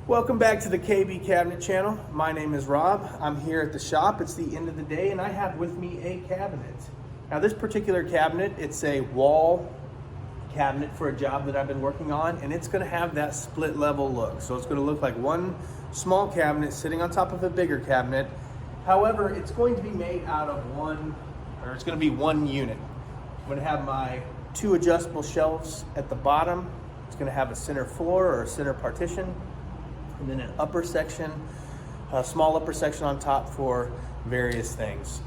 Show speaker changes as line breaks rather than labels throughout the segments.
Welcome back to the KB Cabinet channel. My name is Rob. I'm here at the shop. It's the end of the day and I have with me a cabinet. Now this particular cabinet, it's a wall cabinet for a job that I've been working on, and it's going to have that split level look. So it's going to look like one small cabinet sitting on top of a bigger cabinet. However, it's going to be made out of it's going to be one unit. I'm going to have my two adjustable shelves at the bottom. It's going to have a center floor or a center partition, and then an upper section, a small upper section on top for various things.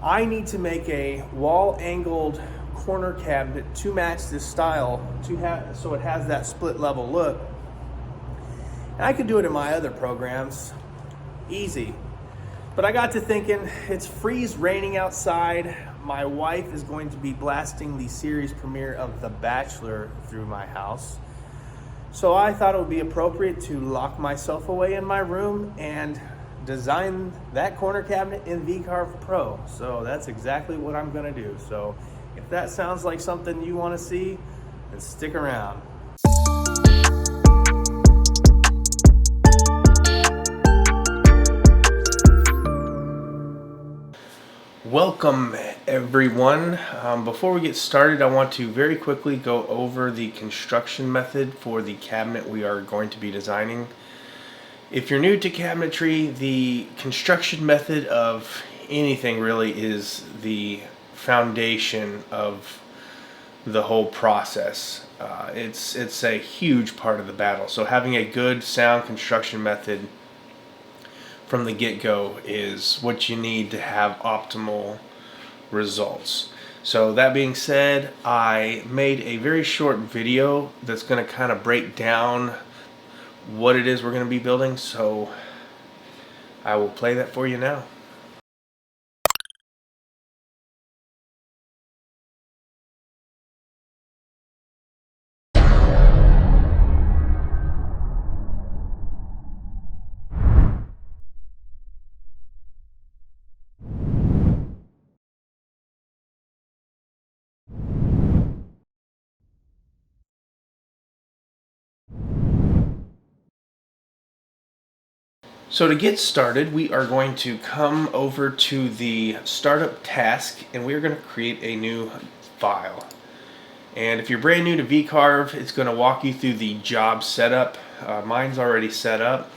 I need to make a wall angled corner cabinet to match this style, so it has that split level look. And I could do it in my other programs, easy. But I got to thinking, it's freeze raining outside. My wife is going to be blasting the series premiere of The Bachelor through my house. So I thought it would be appropriate to lock myself away in my room and design that corner cabinet in VCarve Pro. So that's exactly what I'm gonna do. So if that sounds like something you wanna see, then stick around. Welcome everyone. Before we get started, I want to very quickly go over the construction method for the cabinet we are going to be designing. If you're new to cabinetry, the construction method of anything really is the foundation of the whole process. It's a huge part of the battle. So having a good sound construction method from the get-go is what you need to have optimal results. So that being said, I made a very short video that's going to kind of break down what it is we're going to be building, so I will play that for you now. So to get started, we are going to come over to the startup task and we're going to create a new file. And if you're brand new to VCarve, it's going to walk you through the job setup. Mine's already set up.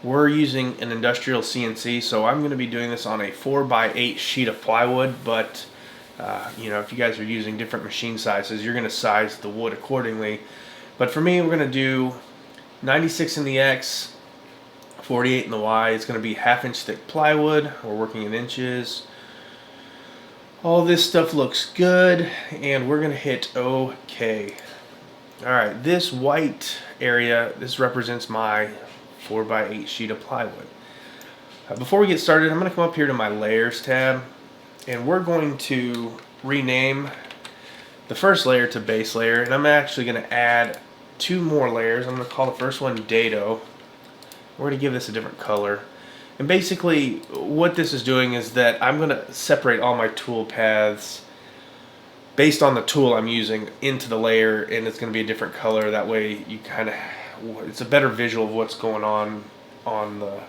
We're using an industrial CNC, so I'm going to be doing this on a 4x8 sheet of plywood, but if you guys are using different machine sizes, you're going to size the wood accordingly. But for me, we're going to do 96 in the X, 48 in the Y. It's going to be 1/2 inch thick plywood. We're working in inches. All this stuff looks good, and we're going to hit OK. Alright, this white area, this represents my 4x8 sheet of plywood. Before we get started, I'm going to come up here to my layers tab, and we're going to rename the first layer to base layer, and I'm actually going to add 2 more layers. I'm going to call the first one Dado. We're going to give this a different color. And basically what this is doing is that I'm going to separate all my tool paths based on the tool I'm using into the layer, and it's going to be a different color. That way you it's a better visual of what's going on the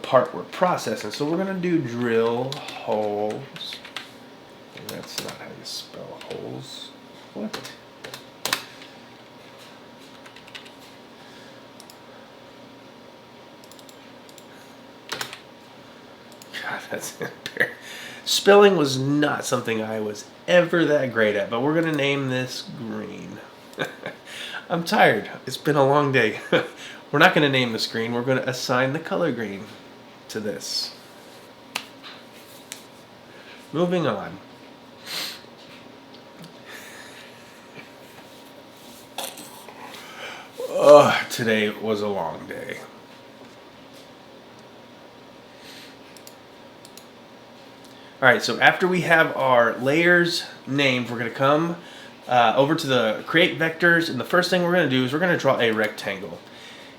part we're processing. So we're going to do drill holes. And that's not how you spell holes. What? God, that's embarrassing. Spelling was not something I was ever that great at, but we're going to name this green. I'm tired. It's been a long day. We're not going to name this green. We're going to assign the color green to this. Moving on. Today was a long day. Alright, so after we have our layers named, we're going to come over to the create vectors, and the first thing we're going to do is we're going to draw a rectangle.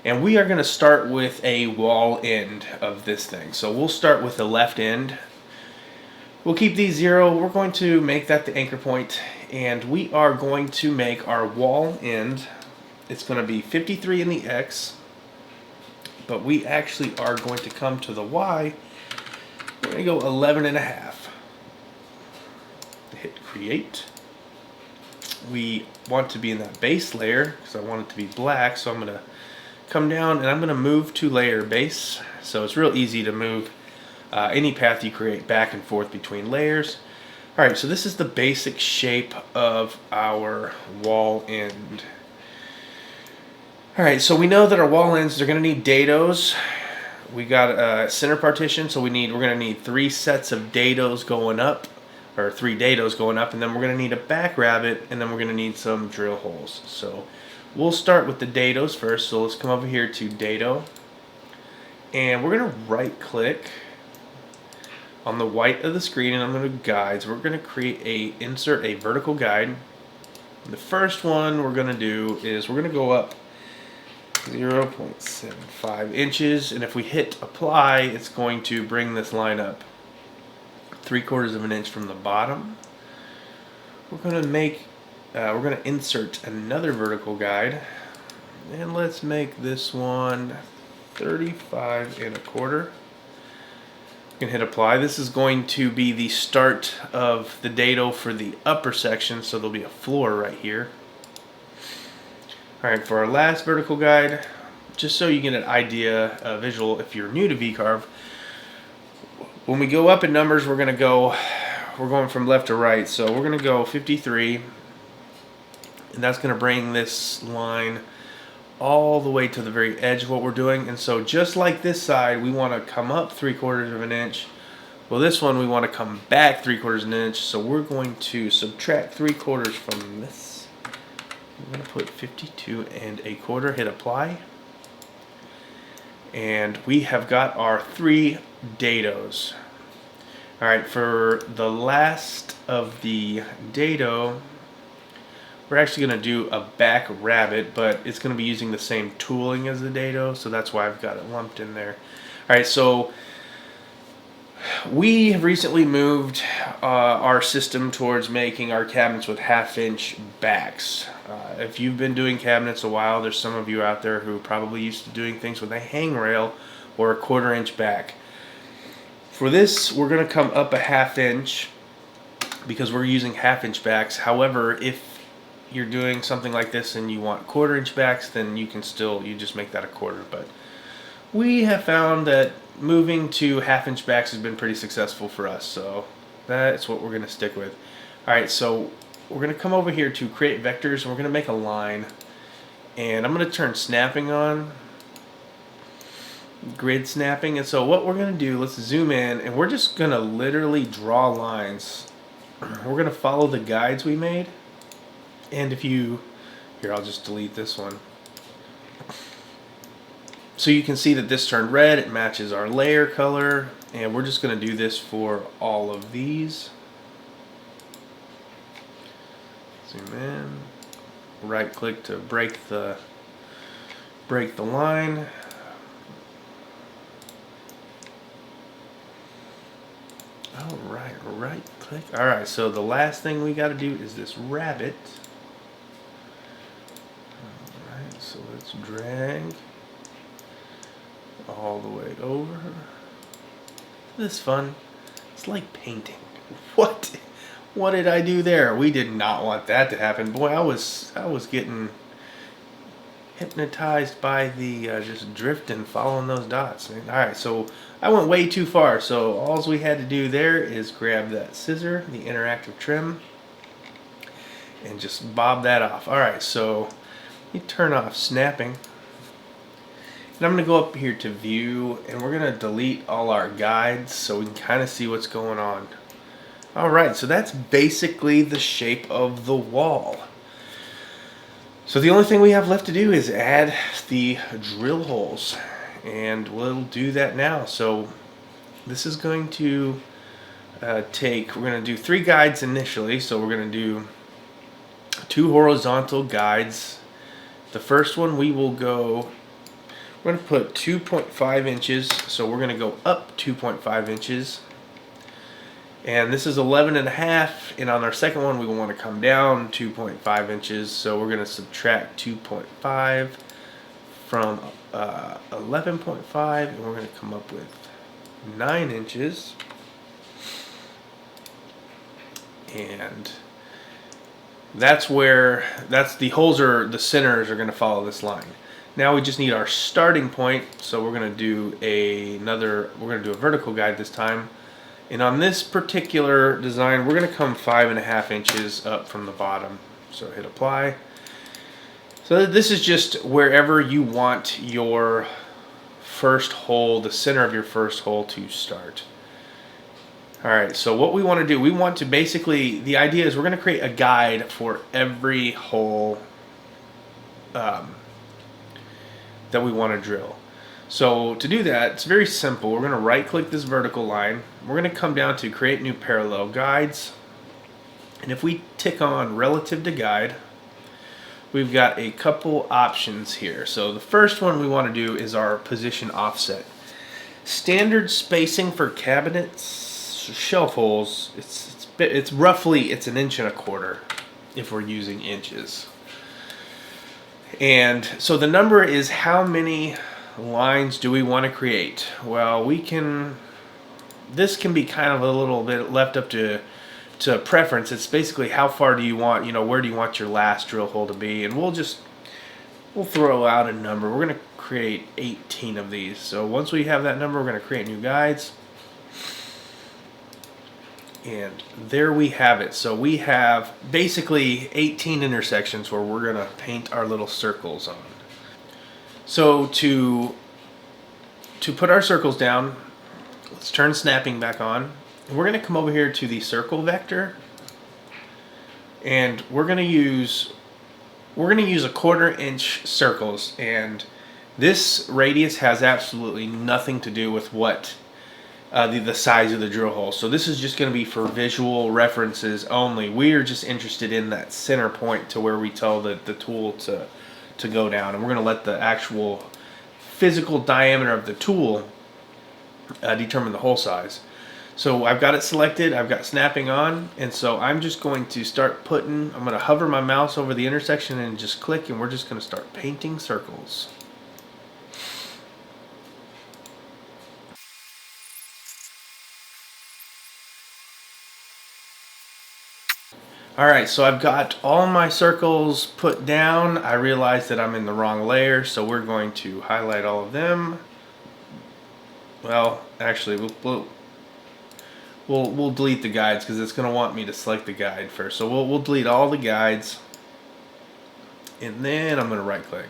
And we are going to start with a wall end of this thing. So we'll start with the left end. We'll keep these 0. We're going to make that the anchor point, and we are going to make our wall end it's going to be 53 in the X, but we actually are going to come to the Y. We're going to go 11 and a half. Hit create. We want to be in that base layer because I want it to be black, so I'm going to come down and I'm going to move to layer base. So it's real easy to move any path you create back and forth between layers. Alright, so this is the basic shape of our wall end. Alright, so we know that our wall ends are going to need dados. We got a center partition, so we're going to need 3 sets of dados going up, or 3 dados going up, and then we're going to need a back rabbet, and then we're going to need some drill holes. So we'll start with the dados first. So let's come over here to dado, and we're going to right click on the white of the screen, and I'm going to guides. We're going to insert a vertical guide. The first one we're going to do is we're going to go up 0.75 inches, and if we hit apply, it's going to bring this line up 3/4 of an inch from the bottom. We're going to insert another vertical guide, and let's make this one 35 1/4. You can hit apply. This is going to be the start of the dado for the upper section, so there'll be a floor right here. Alright, for our last vertical guide, just so you get an idea, a visual if you're new to VCarve, when we go up in numbers, we're going from left to right. So we're going to go 53, and that's going to bring this line all the way to the very edge of what we're doing. And so just like this side, we want to come up 3/4 of an inch. Well, this one we want to come back 3/4 of an inch. So we're going to subtract 3/4 from this. I'm going to put 52 1/4, hit apply. And we have got our 3 dados. Alright, for the last of the dado, we're actually going to do a back rabbet, but it's going to be using the same tooling as the dado, so that's why I've got it lumped in there. Alright, so we have recently moved our system towards making our cabinets with 1/2 inch backs. If you've been doing cabinets a while, there's some of you out there who probably used to doing things with a hangrail or a 1/4 inch back. For this, we're going to come up a 1/2 inch because we're using 1/2 inch backs. However, if you're doing something like this and you want 1/4 inch backs, then you just make that a 1/4. But we have found that moving to 1/2 inch backs has been pretty successful for us, so that's what we're going to stick with. Alright, so we're going to come over here to create vectors, and we're going to make a line, and I'm going to turn snapping on, grid snapping. And so what we're going to do, let's zoom in, and we're just going to literally draw lines. We're going to follow the guides we made, and here, I'll just delete this one. So you can see that this turned red, it matches our layer color, and we're just going to do this for all of these. Zoom in, right click to break the line. Alright, right click. Alright, so the last thing we got to do is this rabbit. Alright, so let's drag all the way over. This is fun. It's like painting. What did I do there? We did not want that to happen. Boy, I was getting hypnotized by the just drifting, following those dots. Alright, so I went way too far. So all we had to do there is grab that scissor, the interactive trim, and just bob that off. Alright, so you turn off snapping. And I'm going to go up here to view, and we're going to delete all our guides so we can kind of see what's going on. Alright, so that's basically the shape of the wall. So the only thing we have left to do is add the drill holes, and we'll do that now. So this is going to we're going to do 3 guides initially. So we're going to do 2 horizontal guides. The first one we're going to put 2.5 inches, so we're going to go up 2.5 inches. And this is 11.5, and on our second one we want to come down 2.5 inches, so we're going to subtract 2.5 from 11.5, and we're going to come up with 9 inches. And that's the holes, are the centers are going to follow this line. Now we just need our starting point, so we're going to do a vertical guide this time. And on this particular design, we're going to come 5.5 inches up from the bottom. So hit apply. So this is just wherever you want your first hole, the center of your first hole, to start. Alright, so what we want to do, we want to basically, the idea is we're going to create a guide for every hole that we want to drill. So to do that, it's very simple. We're going to right click this vertical line. We're going to come down to create new parallel guides. And if we tick on relative to guide, we've got a couple options here. So the first one we want to do is our position offset. Standard spacing for cabinets, shelf holes, it's roughly 1.25 inches if we're using inches. And so the number is how many lines do we want to create? Well, this can be kind of a little bit left up to preference. It's basically how far do you want, where do you want your last drill hole to be, and we'll throw out a number. We're going to create 18 of these. So once we have that number, we're going to create new guides. And there we have it. So we have basically 18 intersections where we're going to paint our little circles on. So to put our circles down, let's turn snapping back on. And we're going to come over here to the circle vector, and we're going to use 1/4 inch circles, and this radius has absolutely nothing to do with what the size of the drill hole. So this is just going to be for visual references only. We are just interested in that center point to where we tell the tool to go down, and we're going to let the actual physical diameter of the tool determine the hole size. So I've got it selected, I've got snapping on, and so I'm just going to start I'm going to hover my mouse over the intersection and just click, and we're just going to start painting circles. Alright, so I've got all my circles put down. I realize that I'm in the wrong layer, so we're going to highlight all of them. Well, actually, we'll delete the guides because it's going to want me to select the guide first. So we'll delete all the guides, and then I'm going to right click.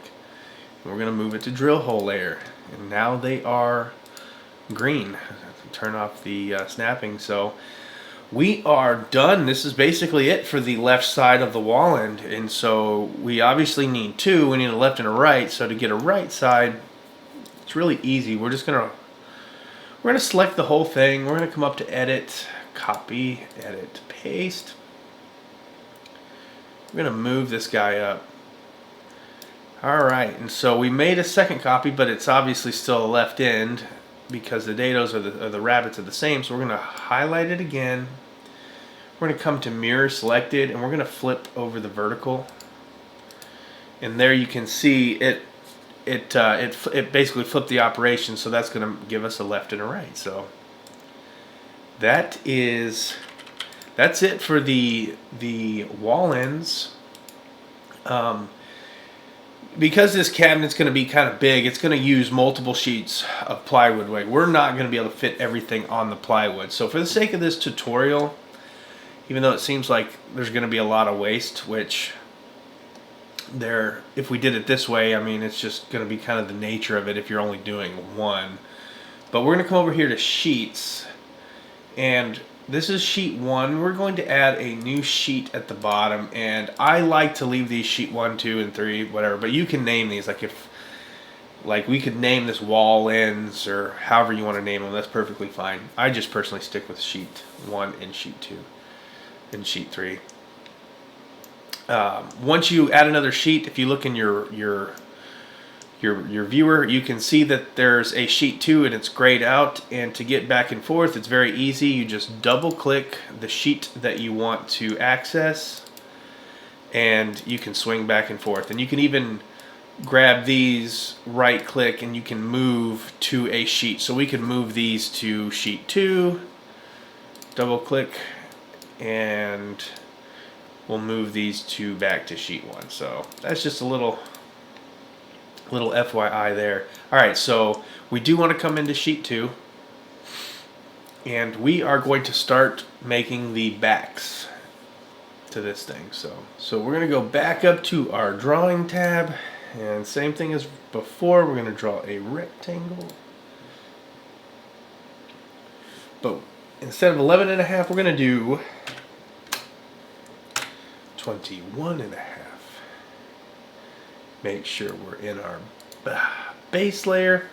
We're going to move it to drill hole layer, and now they are green. Turn off the snapping. So we are done. This is basically it for the left side of the wall end, and so we obviously need two. We need a left and a right. So to get a right side, it's really easy. We're going to select the whole thing. We're going to come up to edit, copy, edit, paste. We're going to move this guy up. Alright, and so we made a second copy, but it's obviously still a left end because the dados or the rabbits are the same. So we're going to highlight it again. We're going to come to mirror selected, and we're going to flip over the vertical. And there you can see it basically flipped the operation, so that's going to give us a left and a right. So that's it for the wall ends. Because this cabinet's going to be kind of big, it's going to use multiple sheets of plywood. We're not going to be able to fit everything on the plywood. So for the sake of this tutorial, even though it seems like there's going to be a lot of waste, which if we did it this way, I mean, it's just going to be kind of the nature of it if you're only doing one. But we're going to come over here to sheets, and this is sheet 1. We're going to add a new sheet at the bottom, and I like to leave these sheet 1, 2, and 3, whatever, but you can name these. Like we could name this wall ends, or however you want to name them. That's perfectly fine. I just personally stick with sheet 1 and sheet 2 and sheet 3. Once you add another sheet, if you look in your your viewer, you can see that there's a sheet 2 and it's grayed out, and to get back and forth it's very easy. You just double click the sheet that you want to access and you can swing back and forth, and you can even grab these, right click, and you can move to a sheet. So we can move these to sheet 2, double click, and we'll move these two back to sheet 1. So that's just a little FYI there. Alright, so we do want to come into sheet 2, and we are going to start making the backs to this thing. So we're going to go back up to our drawing tab, and same thing as before, we're going to draw a rectangle. But instead of 11.5, we're going to do 21.5. Make sure we're in our base layer.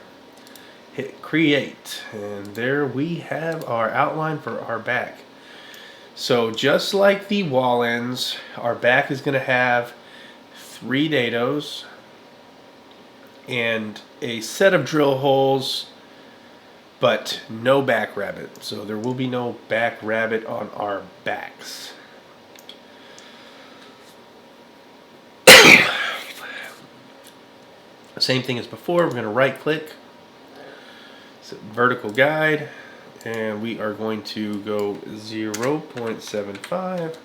Hit create, and there we have our outline for our back. So just like the wall ends, our back is going to have 3 dados and a set of drill holes, but no back rabbet. So there will be no back rabbet on our backs. Same thing as before, we're going to right click, vertical guide, and we are going to go 0.75,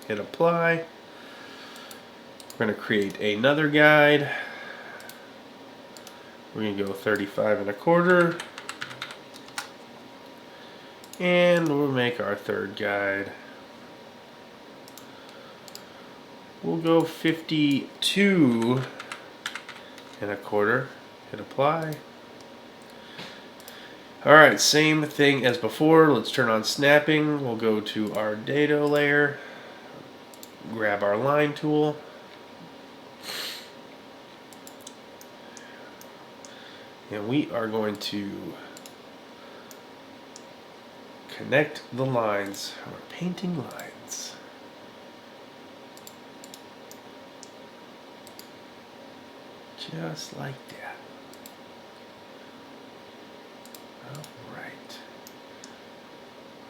hit apply. We're going to create another guide. We're going to go 35.25, and we'll make our third guide. We'll go 52.25, hit apply. Alright, same thing as before. Let's turn on snapping. We'll go to our dado layer, grab our line tool, and we are going to connect the lines. We're painting lines. Just like that.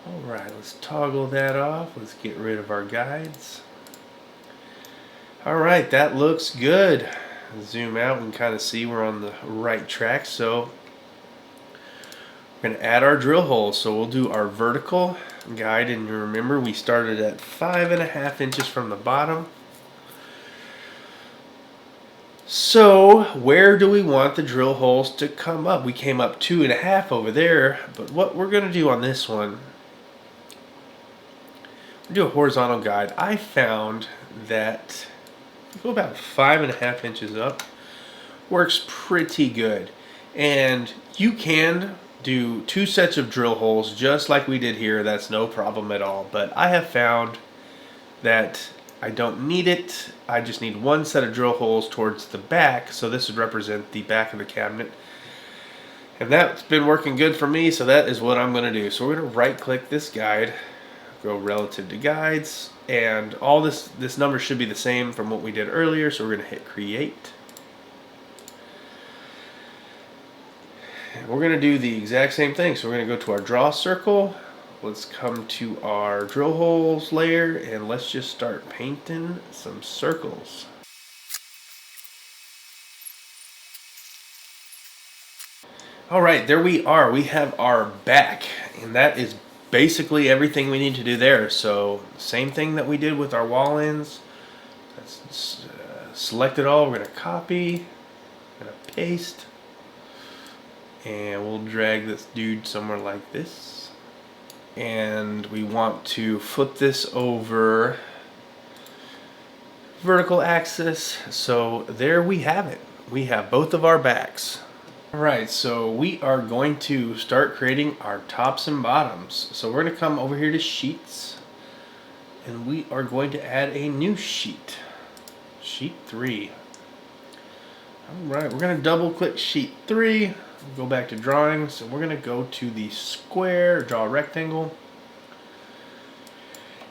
Alright, let's toggle that off. Let's get rid of our guides. Alright, that looks good. Zoom out and kind of see we're on the right track. So we're going to add our drill holes. So we'll do our vertical guide, and you remember we started at 5.5 inches from the bottom. So where do we want the drill holes to come up? We came up 2.5 over there, but what we're going to do on this one, we'll do a horizontal guide. I found that go about 5.5 inches up works pretty good, and you can do 2 sets of drill holes just like we did here. That's no problem at all, but I have found that I don't need it. I just need 1 set of drill holes towards the back, so this would represent the back of the cabinet, and that's been working good for me, so that is what I'm going to do. So we're going to right click this guide, go relative to guides, and all this number should be the same from what we did earlier, so we're going to hit create. And we're going to do the exact same thing. So we're going to go to our draw circle. Let's come to our drill holes layer, and let's just start painting some circles. Alright, there we are. We have our back, and that is basically everything we need to do there. So same thing that we did with our wall ends. Let's select it all. We're going to copy, we're going to paste, and we'll drag this dude somewhere like this. And we want to flip this over vertical axis. So there we have it. We have both of our backs. Alright, so we are going to start creating our tops and bottoms. So we're going to come over here to sheets, and we are going to add a new sheet. Sheet 3. Alright, we're going to double click sheet 3. Go back to drawings, and we're going to go to the square, draw a rectangle.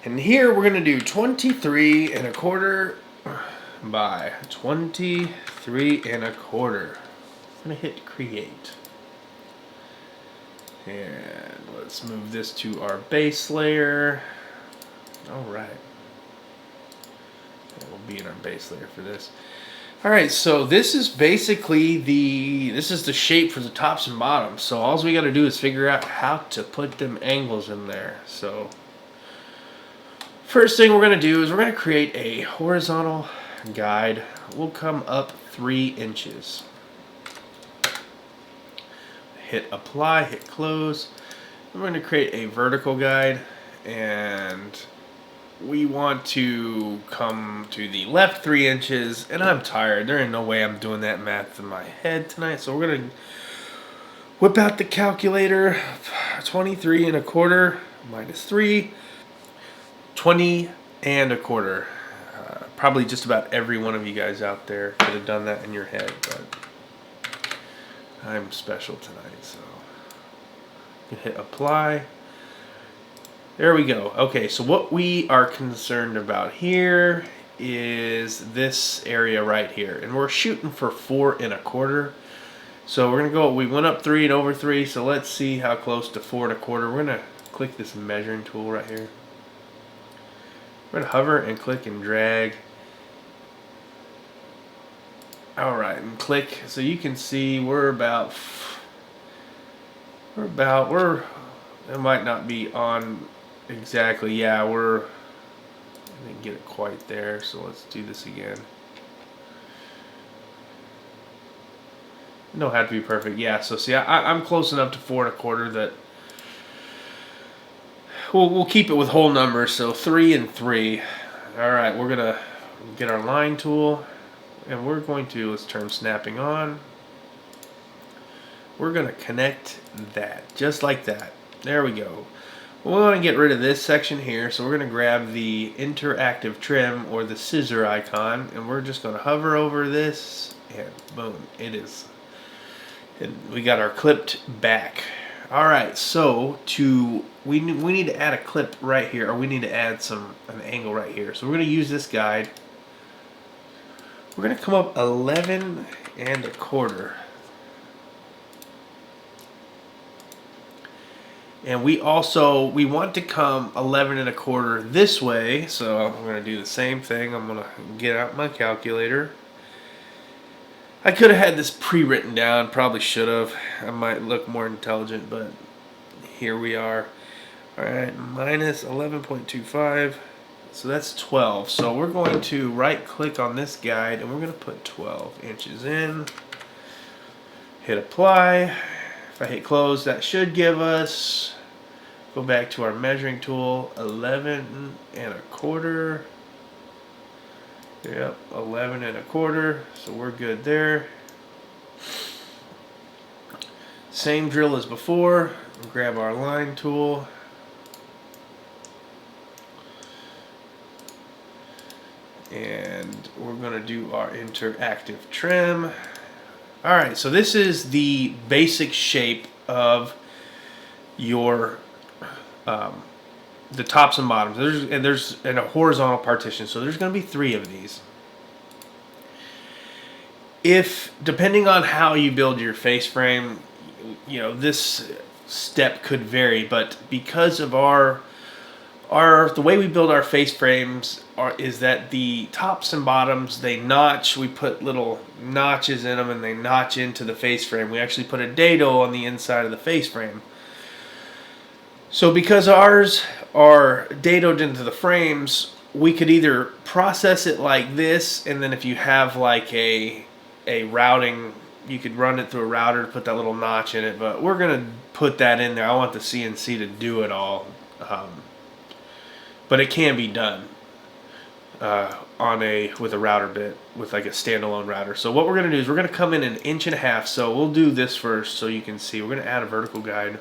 And here we're going to do 23.25 by 23 1/4. I'm gonna hit create. And let's move this to our base layer. All right. We'll be in our base layer for this. All right, so this is basically this is the shape for the tops and bottoms. So all we got to do is figure out how to put them angles in there. So first thing we're going to do is we're going to create a horizontal guide. We'll come up 3 inches. Hit apply, hit close. We're going to create a vertical guide, and we want to come to the left 3 inches, and I'm tired. There ain't no way I'm doing that math in my head tonight. So we're going to whip out the calculator. 23 1/4 minus 3. 20 1/4. Probably just about every one of you guys out there could have done that in your head, but I'm special tonight, so you hit apply. There we go. Okay, so what we are concerned about here is this area right here, and we're shooting for 4 1/4. So we're gonna go. We went up 3 and over 3. So let's see how close to 4 1/4. We're gonna click this measuring tool right here. We're gonna hover and click and drag. All right, and click. So you can see we're about. It might not be on. Exactly, yeah, I didn't get it quite there, so let's do this again. It don't have to be perfect, yeah. So see, I'm close enough to 4 1/4 that we'll keep it with whole numbers. So 3 and 3. All right, we're gonna get our line tool, and we're going to let's turn snapping on. We're gonna connect that just like that. There we go. We want to get rid of this section here, so we're going to grab the interactive trim or the scissor icon, and we're just going to hover over this, and boom, it is. And we got our clipped back. All right, so we need to add a clip right here, or we need to add an angle right here. So we're going to use this guide. We're going to come up 11 1/4. And we want to come 11 1/4 this way, so I'm going to do the same thing. I'm going to get out my calculator. I could have had this pre-written down, probably should have. I might look more intelligent, but here we are. All right, minus 11.25, so that's 12. So we're going to right-click on this guide, and we're going to put 12 inches in. Hit apply. If I hit close, that should give us, go back to our measuring tool, 11 1/4. Yep, 11 1/4. So we're good there. Same drill as before. Grab our line tool. And we're going to do our interactive trim. Alright, so this is the basic shape of your the tops and bottoms. There's a horizontal partition, so there's going to be 3 of these. If depending on how you build your face frame, this step could vary, but because of the way we build our face frames is that the tops and bottoms, they notch. We put little notches in them, and they notch into the face frame. We actually put a dado on the inside of the face frame. So because ours are dadoed into the frames, we could either process it like this, and then if you have like a routing, you could run it through a router to put that little notch in it. But we're gonna put that in there. I want the CNC to do it all. But it can be done with a router bit, with like a standalone router. So what we're going to do is we're going to come in 1.5 inches. So we'll do this first so you can see. We're going to add a vertical guide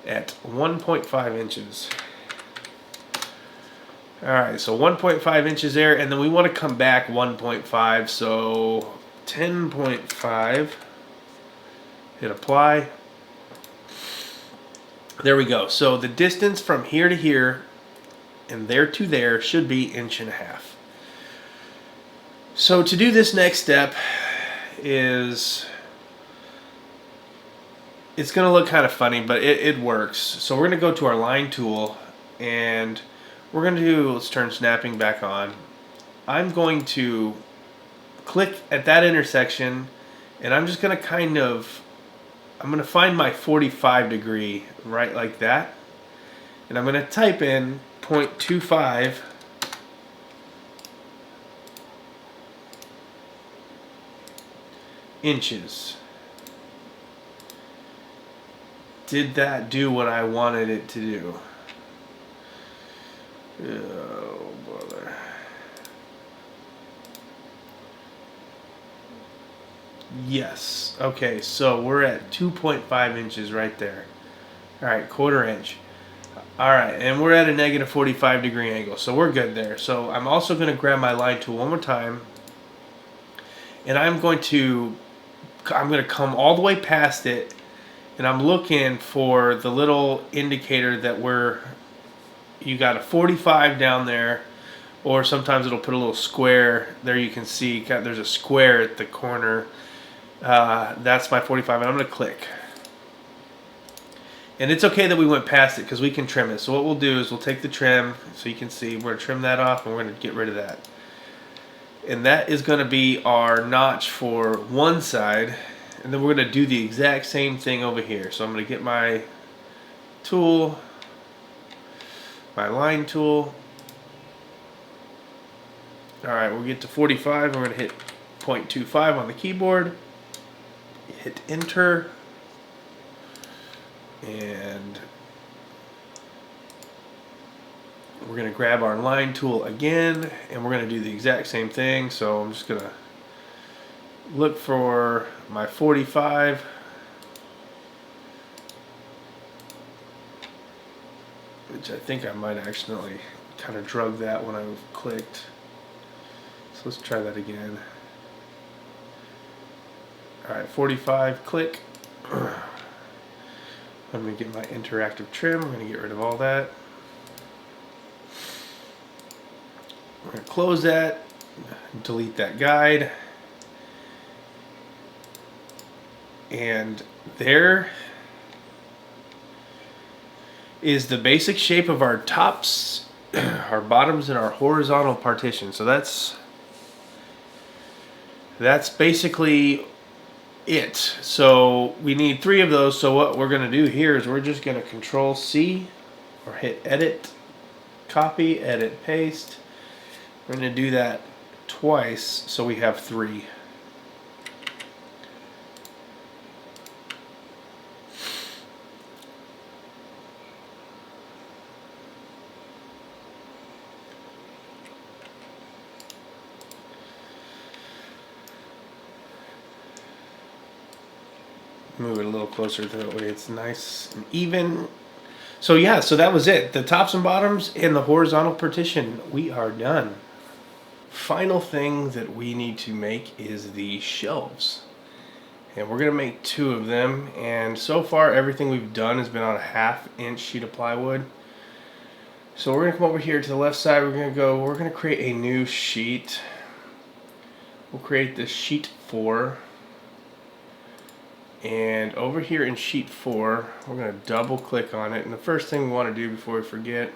at 1.5 inches. Alright, so 1.5 inches there, and then we want to come back 1.5, so 10.5. Hit apply. There we go. So the distance from here to here and there to there should be 1.5 inches. So to do this next step is, it's going to look kind of funny, but it works. So we're going to go to our line tool, and we're going to do, let's turn snapping back on. I'm going to click at that intersection, and I'm just going to I'm going to find my 45 degree right like that, and I'm going to type in 0.25 inches. Did that do what I wanted it to do? Oh, brother. Yes. Okay, so we're at 2.5 inches right there. Alright, quarter inch. Alright, and we're at a negative 45 degree angle, so we're good there. So I'm also going to grab my line tool one more time, and I'm going to come all the way past it, and I'm looking for the little indicator that you got a 45 down there, or sometimes it'll put a little square there. You can see there's a square at the corner. That's my 45, and I'm going to click. And it's okay that we went past it because we can trim it. So what we'll do is we'll take the trim, so you can see we're going to trim that off, and we're going to get rid of that. And that is going to be our notch for one side. And then we're going to do the exact same thing over here. So I'm going to get my tool, my line tool. Alright, we'll get to 45. We're going to hit 0.25 on the keyboard. Hit enter. And we're going to grab our line tool again, and we're going to do the exact same thing. So I'm just going to look for my 45, which I think I might accidentally kind of drug that when I clicked. So let's try that again. Alright, 45, click. I'm going to get my interactive trim. I'm going to get rid of all that. We're going to close that, delete that guide. And there is the basic shape of our tops, our bottoms, and our horizontal partition. So that's basically it. So we need 3 of those. So what we're going to do here is we're just going to Control C or hit edit, copy, edit, paste. We're going to do that twice so we have 3. Move it a little closer to that way it's nice and even. So yeah, so that was it. The tops and bottoms and the horizontal partition, we are done. Final thing that we need to make is the shelves. And we're going to make 2 of them. And so far everything we've done has been on a 1/2 inch sheet of plywood. So we're going to come over here to the left side. We're going to create a new sheet. We'll create this sheet 4. And over here in sheet 4, we're going to double click on it. And the first thing we want to do before we forget,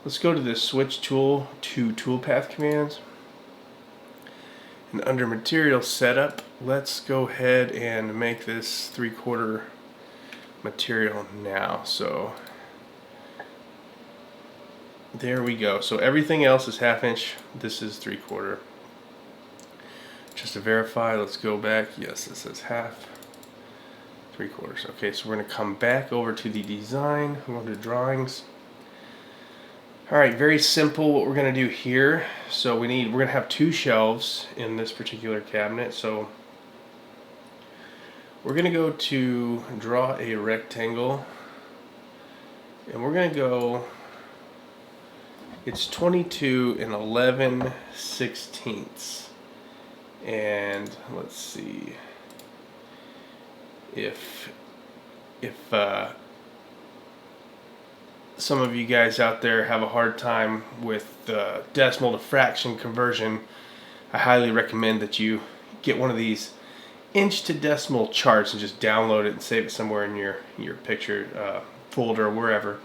let's go to this switch tool to toolpath commands. And under material setup, let's go ahead and make this 3/4 material now. So there we go. So everything else is 1/2 inch. This is 3/4. Just to verify, let's go back. Yes, this is 1/2. 3/4. Okay, so we're going to come back over to the design. We're going to drawings. Alright, very simple what we're going to do here. So we're going to have 2 shelves in this particular cabinet. So we're going to go to draw a rectangle. And we're going to go, it's 22 and 11/16. And let's see. If some of you guys out there have a hard time with decimal to fraction conversion, I highly recommend that you get one of these inch to decimal charts and just download it and save it somewhere in your picture folder or wherever.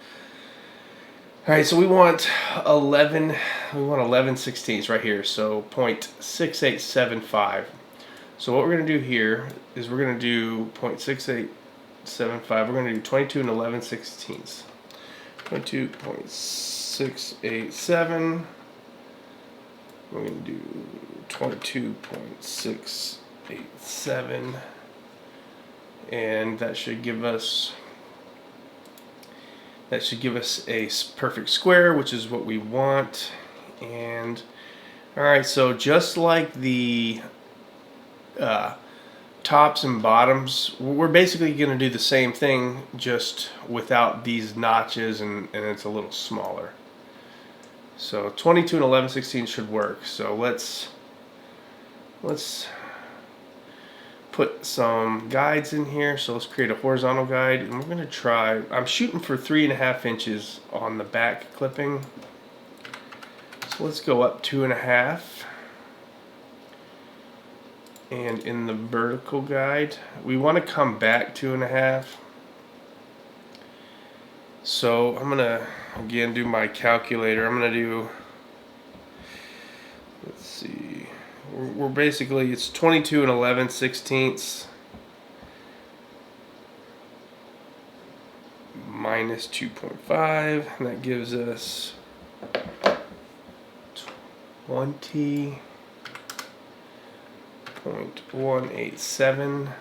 All right, so we want 11 16ths right here, so 0.6875. So what we're going to do here is we're going to do 0.6875. We're going to do 22 and 11 sixteenths. 22.687. We're going to do 22.687, and that should give us a perfect square, which is what we want. And all right, so just like the tops and bottoms, we're basically going to do the same thing, just without these notches, and it's a little smaller. So 22 and 11/16 should work. So let's put some guides in here. So let's create a horizontal guide, and we're going to try, I'm shooting for 3.5 inches on the back clipping. So let's go up 2.5. And in the vertical guide, we want to come back 2.5. So I'm going to again do my calculator. I'm going to do, let's see, we're basically, it's 22 and 11/16 minus 2.5, and that gives us 20.187.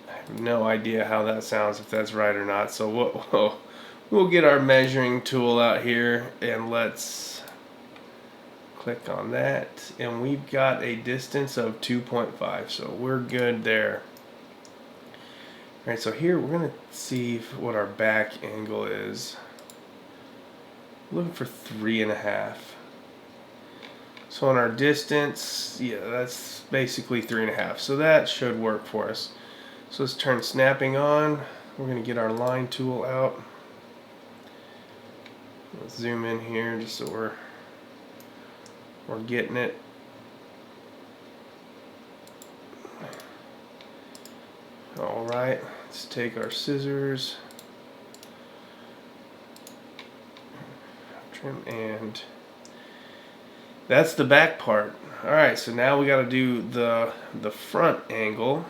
I have no idea how that sounds, if that's right or not. So we'll get our measuring tool out here, and let's click on that, and we've got a distance of 2.5, so we're good there. All right, so here we're going to see what our back angle is. Looking for 3.5. So on our distance, yeah, that's basically 3.5. So that should work for us. So let's turn snapping on. We're going to get our line tool out. Let's zoom in here just so we're getting it. All right, let's take our scissors, trim, and that's the back part. All right, so now we got to do the front angle.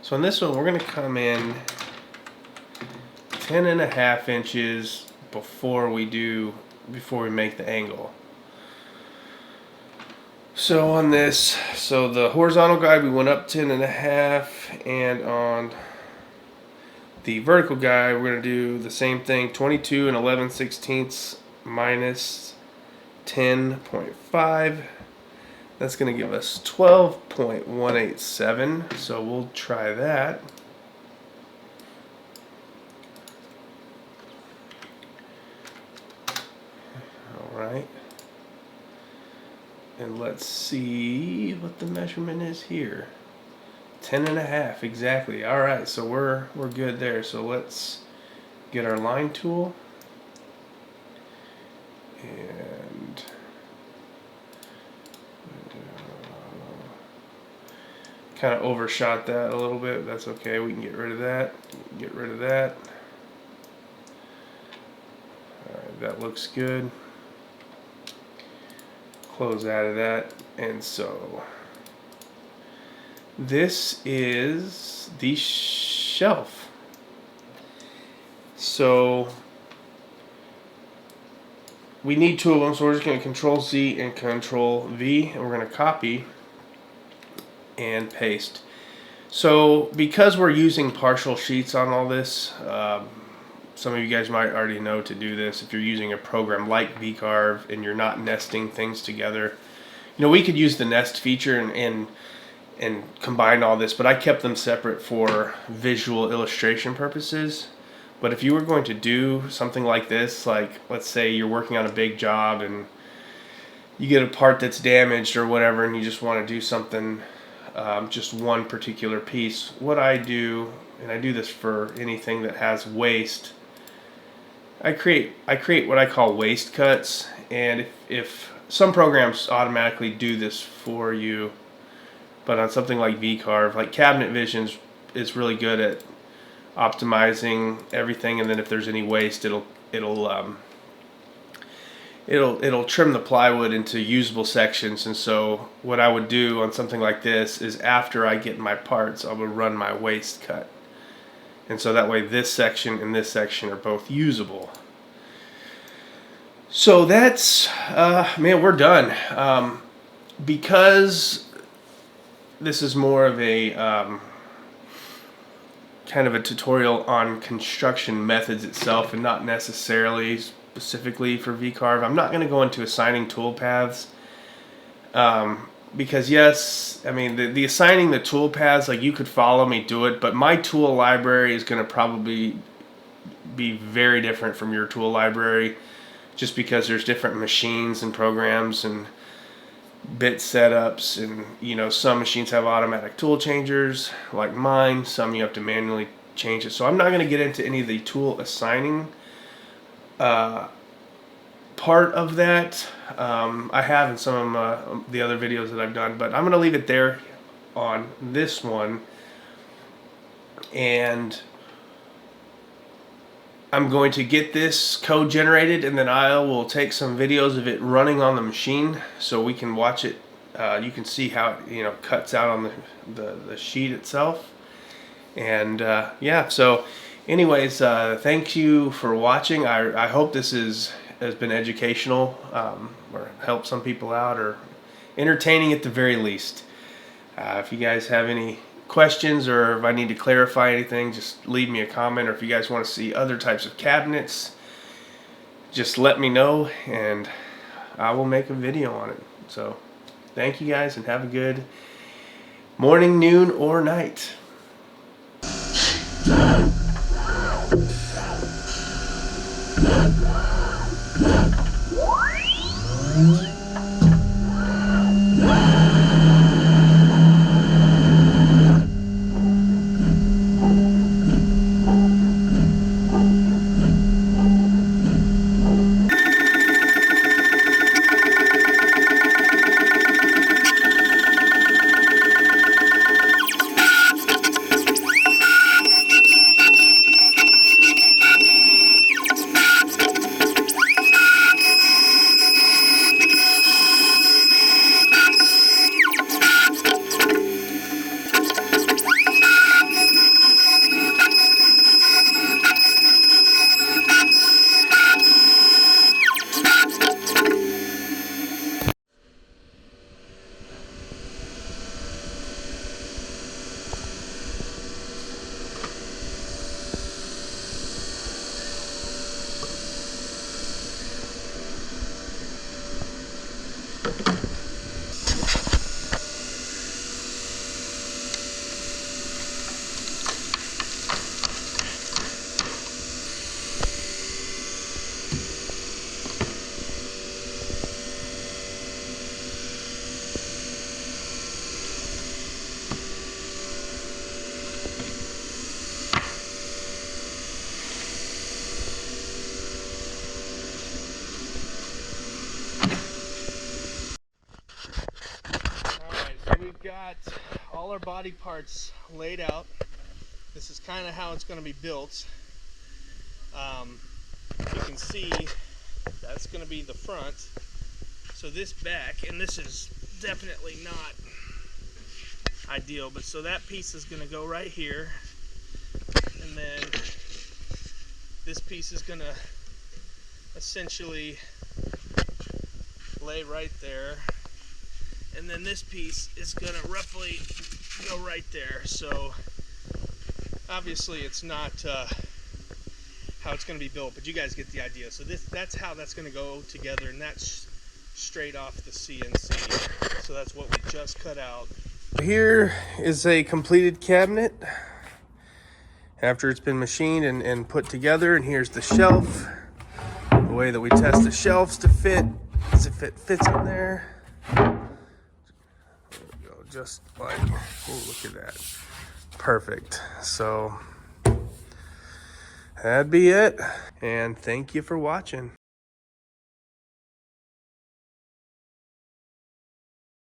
So on this one, we're going to come in 10.5 inches before we make the angle. So on this, so the horizontal guide, we went up 10.5, and on the vertical guide, we're going to do the same thing, 22 and 11/16 minus 10.5. That's going to give us 12.187. So we'll try that. All right. And let's see what the measurement is here. 10.5 exactly. All right, so we're good there. So let's get our line tool and kind of overshot that a little bit. That's okay. We can get rid of that. Get rid of that. All right, that looks good. Close out of that, and so this is the shelf. So we need two of them, so we're just going to Control C and Control V, and we're going to copy and paste. So because we're using partial sheets on all this, some of you guys might already know to do this. If you're using a program like VCarve and you're not nesting things together, you know, we could use the nest feature and combine all this, but I kept them separate for visual illustration purposes. But if you were going to do something like this, like let's say you're working on a big job and you get a part that's damaged or whatever, and you just want to do something, just one particular piece, what I do, and I do this for anything that has waste, I create what I call waste cuts, And if some programs automatically do this for you, but on something like VCarve, like Cabinet Vision is really good at optimizing everything, and then if there's any waste, it'll trim the plywood into usable sections. And so what I would do on something like this is after I get my parts, I would run my waste cut, and so that way this section and this section are both usable. So that's man, we're done. Because this is more of a kind of a tutorial on construction methods itself and not necessarily specifically for VCarve, I'm not going to go into assigning tool paths, because yes, I mean the assigning the tool paths, like, you could follow me do it, but my tool library is going to probably be very different from your tool library, just because there's different machines and programs and bit setups, and some machines have automatic tool changers like mine, some you have to manually change it. So I'm not going to get into any of the tool assigning part of that. I have in some of the other videos that I've done, but I'm going to leave it there on this one, and I'm going to get this code generated, and then I will take some videos of it running on the machine so we can watch it. You can see how it cuts out on the sheet itself. And yeah, so anyways, thank you for watching. I hope this has been educational, or helped some people out, or entertaining at the very least. If you guys have any questions, or if I need to clarify anything, just leave me a comment. Or if you guys want to see other types of cabinets, just let me know and I will make a video on it. So thank you guys, and have a good morning, noon, or night. We've got all our body parts laid out. This is kind of how it's going to be built. You can see that's going to be the front. So this back, and this is definitely not ideal, but so that piece is going to go right here, and then this piece is going to essentially lay right there. And then this piece is going to roughly go right there. So obviously it's not how it's going to be built, but you guys get the idea. So that's how that's going to go together, and that's straight off the CNC. So that's what we just cut out. Here is a completed cabinet after it's been machined and put together, and here's the shelf. The way that we test the shelves to fit is if it fits in there. Just like, oh, look at that. Perfect. So that'd be it. And thank you for watching.